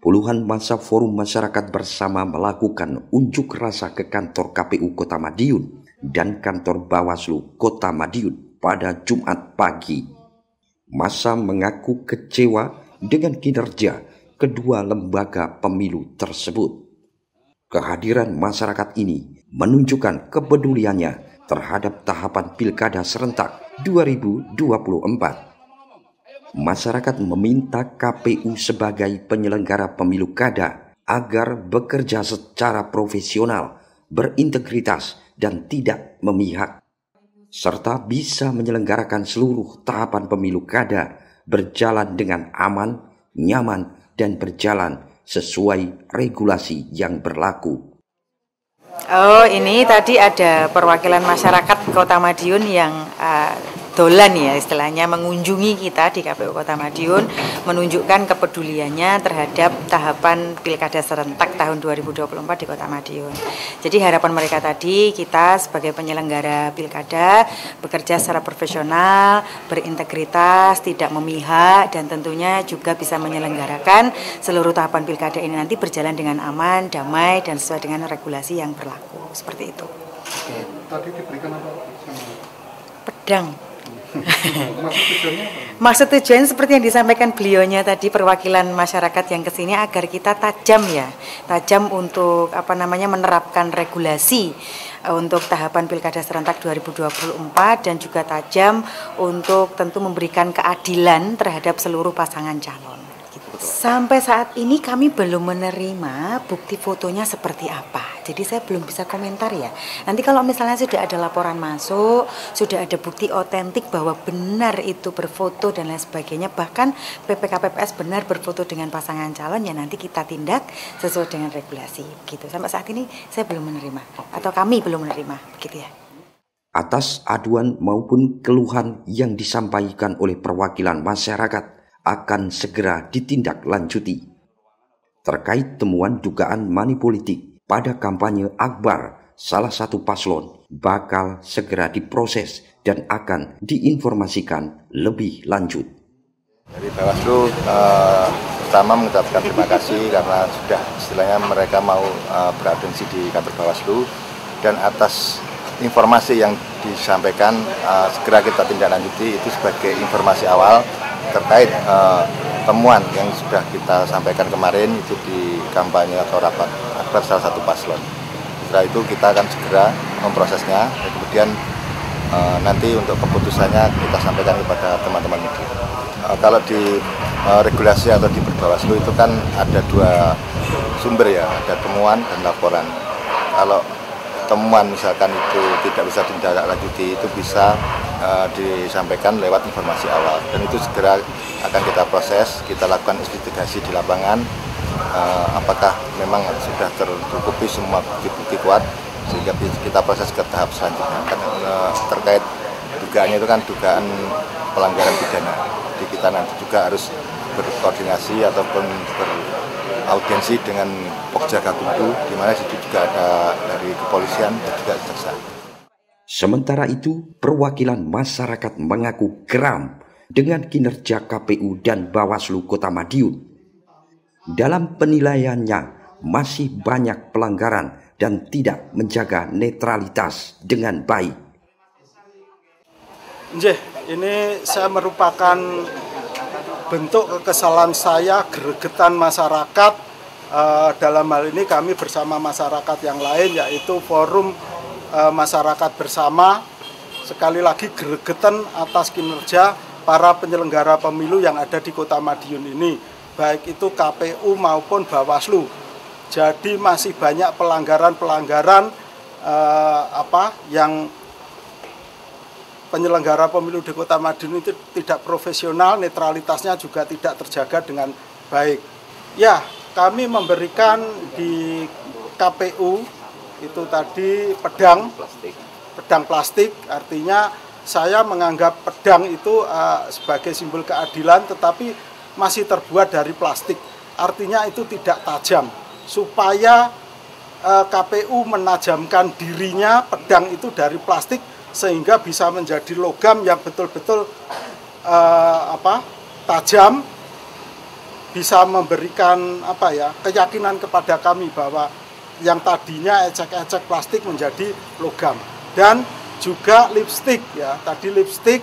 Puluhan massa Forum Masyarakat Bersama melakukan unjuk rasa ke kantor KPU Kota Madiun dan kantor Bawaslu Kota Madiun pada Jumat pagi. Massa mengaku kecewa dengan kinerja kedua lembaga pemilu tersebut. Kehadiran masyarakat ini menunjukkan kepeduliannya terhadap tahapan Pilkada serentak 2024. Masyarakat meminta KPU sebagai penyelenggara pemilu kada agar bekerja secara profesional, berintegritas, dan tidak memihak, serta bisa menyelenggarakan seluruh tahapan pemilu kada berjalan dengan aman, nyaman, dan berjalan sesuai regulasi yang berlaku. Oh, ini tadi ada perwakilan masyarakat Kota Madiun yang dolan ya istilahnya mengunjungi kita di KPU Kota Madiun, menunjukkan kepeduliannya terhadap tahapan Pilkada serentak tahun 2024 di Kota Madiun. Jadi harapan mereka tadi kita sebagai penyelenggara Pilkada bekerja secara profesional, berintegritas, tidak memihak, dan tentunya juga bisa menyelenggarakan seluruh tahapan Pilkada ini nanti berjalan dengan aman, damai, dan sesuai dengan regulasi yang berlaku. Seperti itu. Oke. Tadi diberikan apa? Pedang. Maksud tujuannya seperti yang disampaikan beliaunya tadi, perwakilan masyarakat yang kesini agar kita tajam untuk menerapkan regulasi untuk tahapan Pilkada serentak 2024 dan juga tajam untuk tentu memberikan keadilan terhadap seluruh pasangan calon. Sampai saat ini kami belum menerima bukti fotonya seperti apa. Jadi saya belum bisa komentar ya. Nanti kalau misalnya sudah ada laporan masuk, sudah ada bukti otentik bahwa benar itu berfoto dan lain sebagainya, bahkan PPKPPS benar berfoto dengan pasangan calon, ya nanti kita tindak sesuai dengan regulasi. Begitu. Sampai saat ini saya belum menerima atau kami belum menerima, begitu ya. Atas aduan maupun keluhan yang disampaikan oleh perwakilan masyarakat akan segera ditindaklanjuti. Terkait temuan dugaan money politik pada kampanye akbar salah satu paslon bakal segera diproses dan akan diinformasikan lebih lanjut. Dari Bawaslu pertama mengucapkan terima kasih karena sudah istilahnya mereka mau beratensi di kantor Bawaslu, dan atas informasi yang disampaikan segera kita tindaklanjuti itu sebagai informasi awal terkait temuan yang sudah kita sampaikan kemarin itu di kampanye atau rapat akbar salah satu paslon. Setelah itu kita akan segera memprosesnya dan kemudian nanti untuk keputusannya kita sampaikan kepada teman-teman media. Kalau di regulasi atau di Bawaslu itu kan ada dua sumber ya, ada temuan dan laporan. Kalau temuan misalkan itu tidak bisa ditindaklanjuti, itu bisa disampaikan lewat informasi awal, dan itu segera akan kita proses, kita lakukan investigasi di lapangan apakah memang sudah tercukupi semua bukti-bukti kuat sehingga kita proses ke tahap selanjutnya. Terkait dugaannya itu kan dugaan pelanggaran pidana, jadi kita nanti juga harus berkoordinasi ataupun beraudiensi dengan Pokja Gakumdu, di mana situ juga ada dari kepolisian dan juga jaksa. Sementara itu, perwakilan masyarakat mengaku geram dengan kinerja KPU dan Bawaslu Kota Madiun. Dalam penilaiannya, masih banyak pelanggaran dan tidak menjaga netralitas dengan baik. Ini saya merupakan bentuk kekesalan saya, gregetan masyarakat. Dalam hal ini kami bersama masyarakat yang lain, yaitu Forum Masyarakat Bersama, sekali lagi gregetan atas kinerja para penyelenggara pemilu yang ada di Kota Madiun ini, baik itu KPU maupun Bawaslu. Jadi masih banyak pelanggaran-pelanggaran yang penyelenggara pemilu di Kota Madiun itu tidak profesional, netralitasnya juga tidak terjaga dengan baik. Ya, kami memberikan di KPU itu tadi pedang plastik, artinya saya menganggap pedang itu sebagai simbol keadilan, tetapi masih terbuat dari plastik, artinya itu tidak tajam. Supaya KPU menajamkan dirinya, pedang itu dari plastik sehingga bisa menjadi logam yang betul-betul tajam, bisa memberikan keyakinan kepada kami bahwa yang tadinya ecek-ecek plastik menjadi logam. Dan juga lipstik ya, tadi lipstik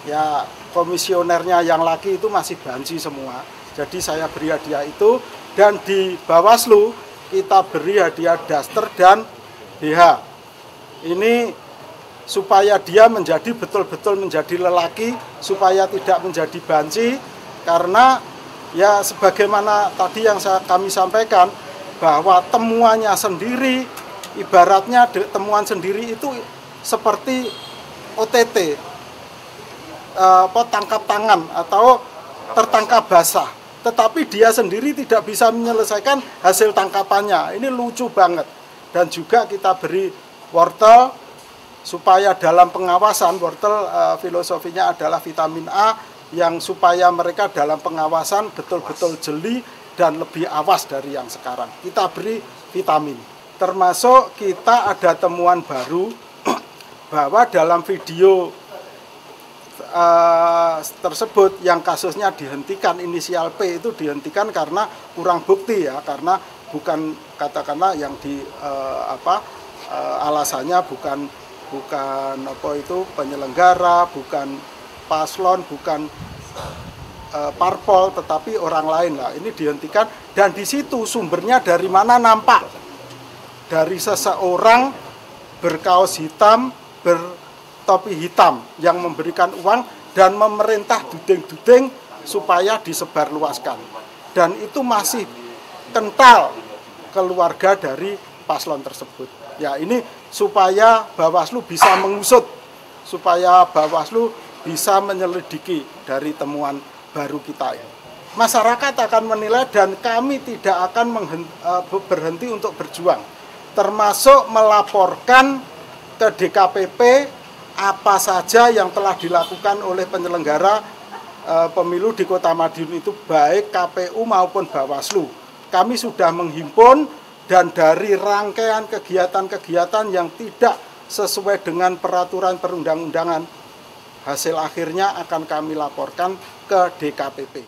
ya komisionernya yang laki itu masih banci semua. Jadi saya beri hadiah itu, dan di Bawaslu kita beri hadiah daster dan BH. Ini supaya dia menjadi betul-betul menjadi lelaki, supaya tidak menjadi banci, karena ya sebagaimana tadi yang kami sampaikan, bahwa temuannya sendiri, ibaratnya temuan sendiri itu seperti OTT, tangkap tangan atau tertangkap basah, tetapi dia sendiri tidak bisa menyelesaikan hasil tangkapannya. Ini lucu banget. Dan juga kita beri wortel, supaya dalam pengawasan, wortel filosofinya adalah vitamin A, yang supaya mereka dalam pengawasan betul-betul jeli dan lebih awas dari yang sekarang. Kita beri vitamin. Termasuk kita ada temuan baru bahwa dalam video tersebut yang kasusnya dihentikan, inisial P itu dihentikan karena kurang bukti ya, karena bukan katakanlah yang alasannya bukan penyelenggara, bukan paslon, bukan parpol, tetapi orang lain lah. Ini dihentikan, dan di situ sumbernya dari mana nampak, dari seseorang berkaos hitam, bertopi hitam yang memberikan uang dan memerintah duding-duding supaya disebarluaskan. Dan itu masih kental keluarga dari paslon tersebut. Ya, ini supaya Bawaslu bisa mengusut, supaya Bawaslu bisa menyelidiki dari temuan baru kita ini. Masyarakat akan menilai, dan kami tidak akan berhenti untuk berjuang, termasuk melaporkan ke DKPP apa saja yang telah dilakukan oleh penyelenggara pemilu di Kota Madiun itu, baik KPU maupun Bawaslu. Kami sudah menghimpun, dan dari rangkaian kegiatan-kegiatan yang tidak sesuai dengan peraturan perundang-undangan, hasil akhirnya akan kami laporkan ke DKPP.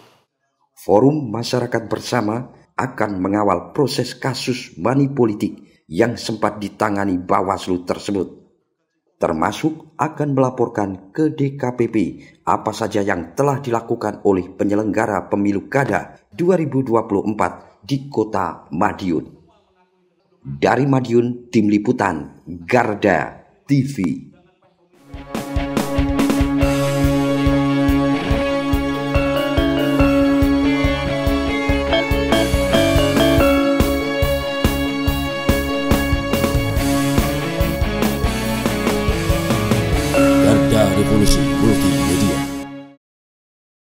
Forum Masyarakat Bersama akan mengawal proses kasus money politik yang sempat ditangani Bawaslu tersebut, termasuk akan melaporkan ke DKPP apa saja yang telah dilakukan oleh penyelenggara pemilu Kada 2024 di Kota Madiun. Dari Madiun, Tim Liputan Garda TV. Garda Revolusi Multimedia.